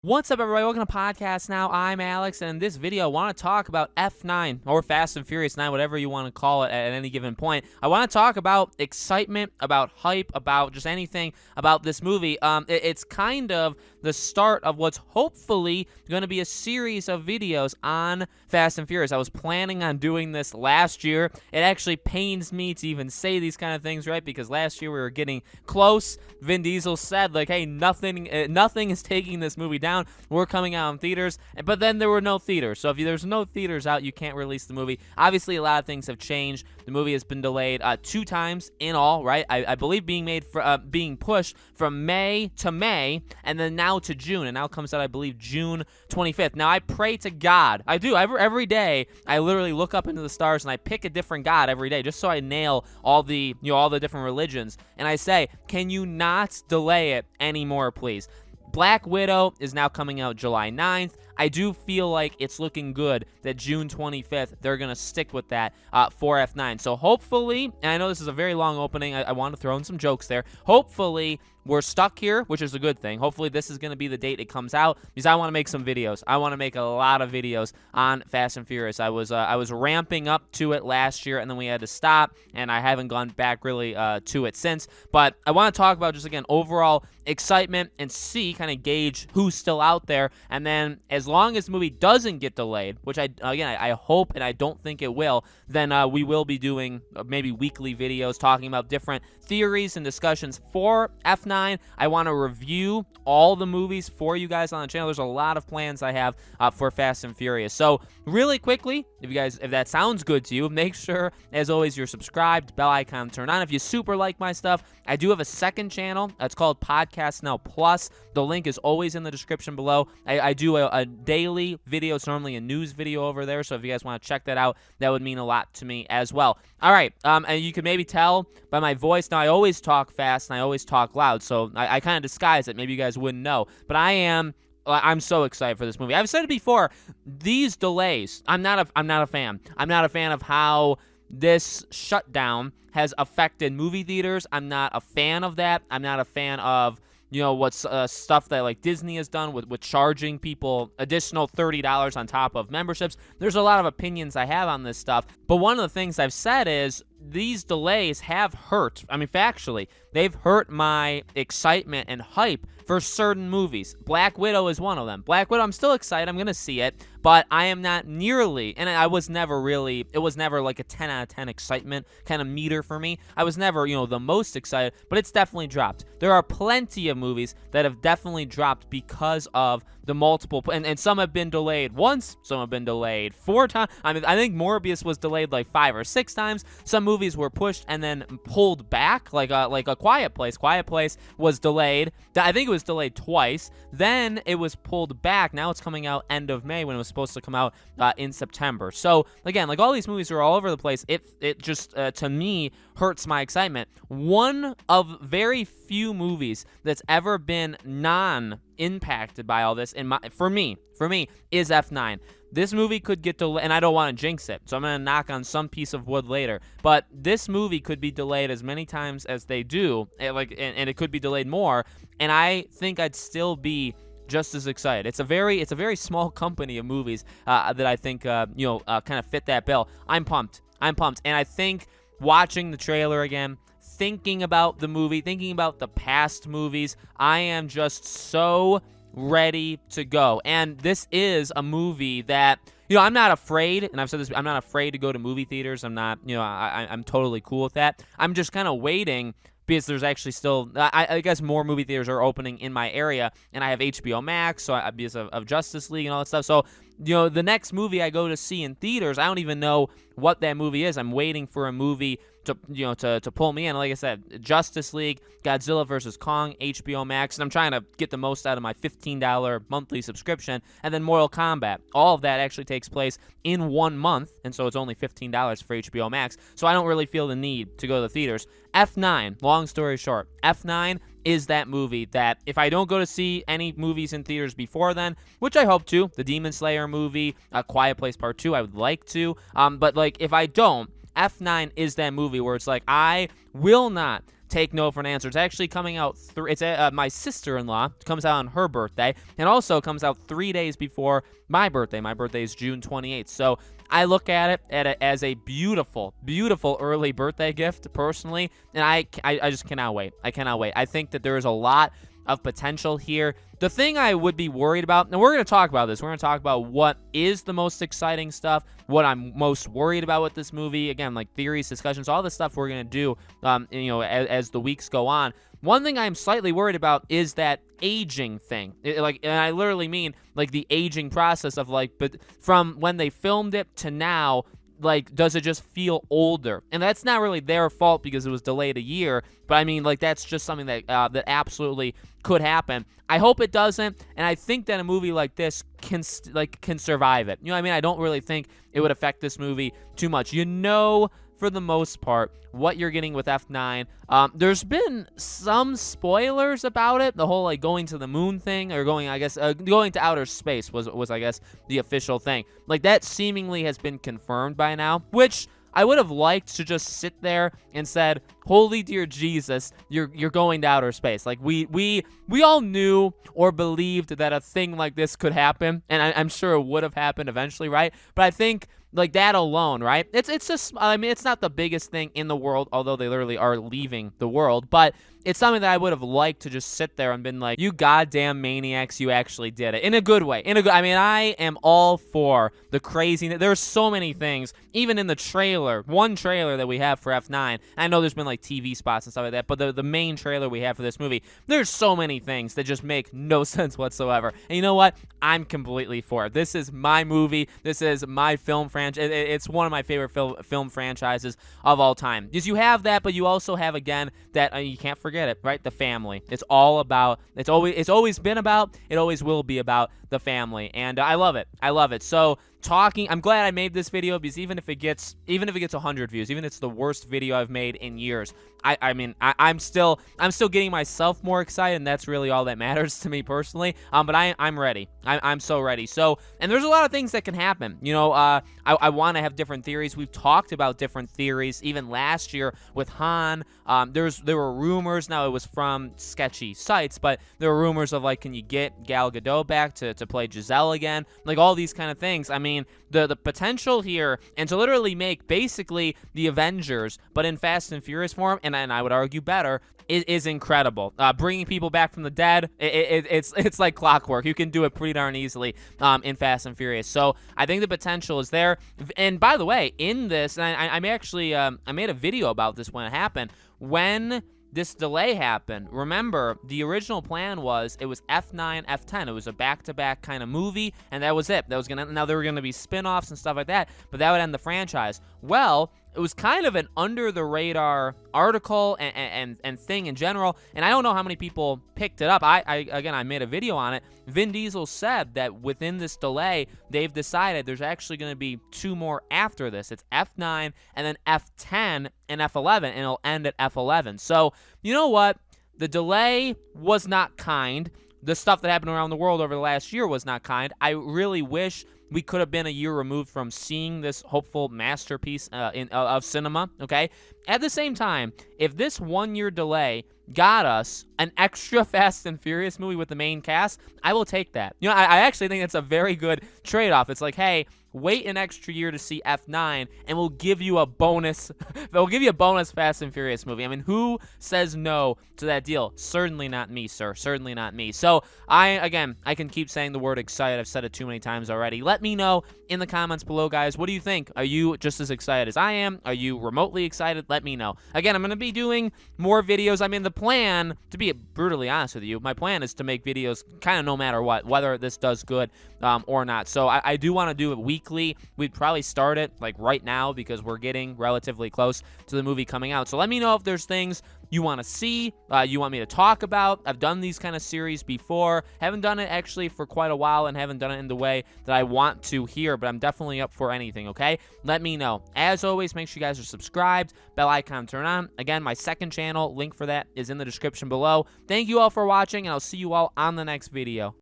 What's up, everybody? Welcome to Podcast Now. I'm Alex, and in this video, I want to talk about F9, or Fast and Furious 9, whatever you want to call it at any given point. I want to talk about excitement, about hype, about just anything about this movie. It's kind of the start of what's hopefully going to be a series of videos on Fast and Furious. I was planning on doing this last year. It actually pains me to even say these kind of things, right? Because last year we were getting close. Vin Diesel said, like, hey, nothing is taking this movie down. We're coming out in theaters, but then there were no theaters. So if there's no theaters out, you can't release the movie. Obviously, a lot of things have changed. The movie has been delayed 2 times in all, right? I believe being pushed from May to May, and then now to June, and now comes out, I believe, June 25th. Now, I pray to God. I do. Every day, I literally look up into the stars, and I pick a different God every day, just so I nail all the different religions. And I say, can you not delay it anymore, please? Black Widow is now coming out July 9th. I do feel like it's looking good that June 25th, they're going to stick with that for F9. So hopefully, and I know this is a very long opening, I want to throw in some jokes there. Hopefully, we're stuck here, which is a good thing. Hopefully, this is going to be the date it comes out, because I want to make some videos. I want to make a lot of videos on Fast and Furious. I was ramping up to it last year, and then we had to stop, and I haven't gone back really to it since. But I want to talk about just, again, overall excitement and kind of gauge who's still out there. And then as long as the movie doesn't get delayed, which I hope and I don't think it will, then we will be doing maybe weekly videos talking about different theories and discussions for F9. I want to review all the movies for you guys on the channel. There's a lot of plans I have for Fast and Furious. So really quickly, if that sounds good to you, make sure, as always, you're subscribed, bell icon turned on. If you super like my stuff, I do have a second channel. It's called Podcast Now Plus. The link is always in the description below. I do a daily video. It's normally a news video over there, so if you guys want to check that out, that would mean a lot to me as well. All right, and you can maybe tell by my voice. Now, I always talk fast and I always talk loud, so I kind of disguise it. Maybe you guys wouldn't know, but I'm so excited for this movie. I've said it before. These delays, I'm not a fan. I'm not a fan of how this shutdown has affected movie theaters. I'm not a fan of that. I'm not a fan of what's stuff that like Disney has done with charging people additional $30 on top of memberships. There's a lot of opinions I have on this stuff, but one of the things I've said is these delays have hurt. I mean, factually, they've hurt my excitement and hype for certain movies. Black Widow is one of them. Black Widow, I'm still excited. I'm going to see it, but I am not nearly, and it was never like a 10 out of 10 excitement kind of meter for me. I was never, the most excited, but it's definitely dropped. There are plenty of movies that have definitely dropped because of the multiple, and some have been delayed once, some have been delayed 4 times. I mean, I think Morbius was delayed like 5 or 6 times. Some movies were pushed and then pulled back, like a Quiet Place. Quiet Place was delayed. I think it was delayed twice. Then it was pulled back. Now it's coming out end of May when it was supposed to come out in September. So again, like all these movies are all over the place. It just to me hurts my excitement. One of very few movies that's ever been non-impacted by all this, for me, is F9. This movie could get delayed, and I don't want to jinx it, so I'm going to knock on some piece of wood later. But this movie could be delayed as many times as they do, and it could be delayed more, and I think I'd still be just as excited. It's a very small company of movies that I think kind of fit that bill. I'm pumped, and I think watching the trailer again, thinking about the movie, thinking about the past movies, I am just so ready to go. And this is a movie that, I'm not afraid, and I've said this, I'm not afraid to go to movie theaters. I'm not, I'm totally cool with that. I'm just kind of waiting because there's actually still, I guess more movie theaters are opening in my area, and I have HBO Max, so because of Justice League and all that stuff. So, the next movie I go to see in theaters, I don't even know what that movie is. I'm waiting for a movie to pull me in. Like I said, Justice League, Godzilla vs. Kong, HBO Max, and I'm trying to get the most out of my $15 monthly subscription, and then Mortal Kombat. All of that actually takes place in 1 month, and so it's only $15 for HBO Max, so I don't really feel the need to go to the theaters. F9, long story short, F9 is that movie that if I don't go to see any movies in theaters before then, which I hope to, the Demon Slayer movie, Quiet Place Part 2, I would like to, but like if I don't, F9 is that movie where it's like I will not take no for an answer. It's actually coming out. It's my sister-in-law comes out on her birthday, and also comes out 3 days before my birthday. My birthday is June 28th. So I look at it as a beautiful, beautiful early birthday gift, personally, and I just cannot wait. I cannot wait. I think that there is a lot of potential here. The thing I would be worried about, and we're going to talk about this, we're going to talk about what is the most exciting stuff, what I'm most worried about with this movie, again, like theories, discussions, all the stuff we're going to do, as the weeks go on. One thing I'm slightly worried about is that aging thing. And I literally mean, like, the aging process of, like, but from when they filmed it to now, like, does it just feel older? And that's not really their fault because it was delayed a year, but I mean, like, that's just something that that absolutely could happen. I hope it doesn't, and I think that a movie like this can survive it. You know what I mean? I don't really think it would affect this movie too much. For the most part, what you're getting with F9. There's been some spoilers about it. The whole, like, going to the moon thing, or going to outer space was I guess the official thing. Like, that seemingly has been confirmed by now, which I would have liked to just sit there and said, "Holy dear Jesus, you're going to outer space." Like, we all knew or believed that a thing like this could happen, and I'm sure it would have happened eventually, right? But I think, like, that alone, right? It's just, I mean, it's not the biggest thing in the world, although they literally are leaving the world, but it's something that I would have liked to just sit there and been like, "You goddamn maniacs, you actually did it." In a good way. I mean, I am all for the craziness. There's so many things, even in the trailer, one trailer that we have for F9. I know there's been, like, TV spots and stuff like that, but the main trailer we have for this movie, there's so many things that just make no sense whatsoever. And you know what? I'm completely for it. This is my movie. This is my film franchise. It's one of my favorite film franchises of all time. Because you have that, but you also have, again, that you can't forget it, right? The family. It's all about. It's always been about. It always will be about the family, and I love it. I love it. So, I'm glad I made this video, because even if it gets 100 views, even if it's the worst video I've made in years, I'm still getting myself more excited, and that's really all that matters to me personally. But I'm ready. I'm so ready. So, and there's a lot of things that can happen. I want to have different theories. We've talked about different theories even last year with Han. There were rumors. Now, it was from sketchy sites, but there were rumors of, like, can you get Gal Gadot back to play Giselle again? Like, all these kind of things. I mean, the potential here, and to literally make basically the Avengers, but in Fast and Furious form, and I would argue better, is incredible. Bringing people back from the dead, it's like clockwork. You can do it pretty darn easily in Fast and Furious. So I think the potential is there. And by the way, in this, and I made a video about this when it happened. When this delay happened, remember, the original plan was it was F9, F10. It was a back-to-back kind of movie, and that was it. Now there were gonna be spin-offs and stuff like that, but that would end the franchise. Well, it was kind of an under-the-radar article and thing in general, and I don't know how many people picked it up. I made a video on it. Vin Diesel said that within this delay, they've decided there's actually going to be 2 more after this. It's F9 and then F10 and F11, and it'll end at F11. So, you know what? The delay was not kind. The stuff that happened around the world over the last year was not kind. I really wish we could have been a year removed from seeing this hopeful masterpiece of cinema, okay? At the same time, if this 1-year delay got us an extra Fast and Furious movie with the main cast, I will take that. I actually think it's a very good trade-off. It's like, hey, wait an extra year to see F9, and we'll give you a bonus. We'll give you a bonus Fast and Furious movie. I mean, who says no to that deal? Certainly not me, sir. Certainly not me. So I can keep saying the word excited. I've said it too many times already. Let me know in the comments below, guys. What do you think? Are you just as excited as I am? Are you remotely excited? Let me know. Again, I'm going to be doing more videos. I mean, the plan, to be brutally honest with you, my plan is to make videos kind of no matter what, whether this does good or not. So I do want to do it weekly. We'd probably start it like right now because we're getting relatively close to the movie coming out. So let me know if there's things you want to see, you want me to talk about. I've done these kind of series before. Haven't done it actually for quite a while and haven't done it in the way that I want to here, but I'm definitely up for anything, okay? Let me know. As always, make sure you guys are subscribed, bell icon turn on. Again, my second channel, link for that is in the description below. Thank you all for watching, and I'll see you all on the next video.